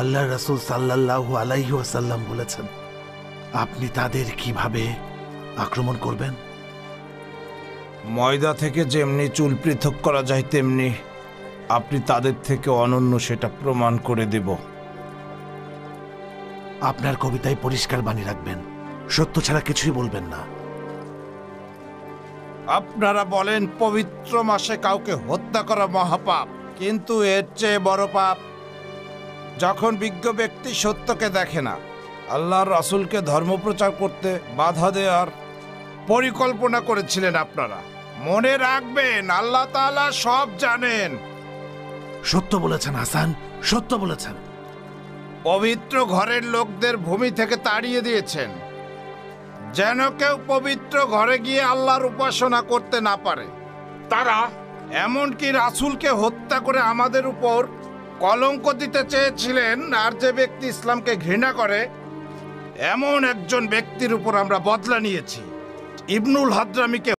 আল্লাহ রাসূল সাল্লাল্লাহু আলাইহি ওয়াসাল্লাম বলেছেন, আপনি তাদের কিভাবে আক্রমণ করবেন? ময়দা থেকে যেমনি চুল পৃথক করা যায় তেমনি আপনি তাদের থেকে অনন্য সেটা প্রমাণ করে দেব। আপনার কবিতায় পরিষ্কার বাণী রাখবেন, সত্য ছাড়া কিছুই বলবেন না। আপনারা বলেন পবিত্র মাসে কাউকে হত্যা করা মহাপাপ, কিন্তু এর চেয়ে বড় পাপ যখন বিজ্ঞ ব্যক্তি সত্যকে দেখে না। আল্লাহর রাসূলকে ধর্মপ্রচার করতে বাধা দেওয়ার পরিকল্পনা করেছিলেন আপনারা। মনে রাখবেন, আল্লাহ তাআলা সব জানেন। সত্য বলেছেন হাসান, সত্য বলেছেন। পবিত্র ঘরের লোকদের ভূমি থেকে তাড়িয়ে দিয়েছেন, যেন কেউ পবিত্র ঘরে গিয়ে আল্লাহর উপাসনা করতে না পারে। তারা এমনকি রাসূলকে হত্যা করে আমাদের উপর কলঙ্ক দিতে চেয়েছিলেন। আর যে ব্যক্তি ইসলামকে ঘৃণা করে এমন একজন ব্যক্তির উপর আমরা বদলা নিয়েছি। ইবনুল হাদ্রামিকে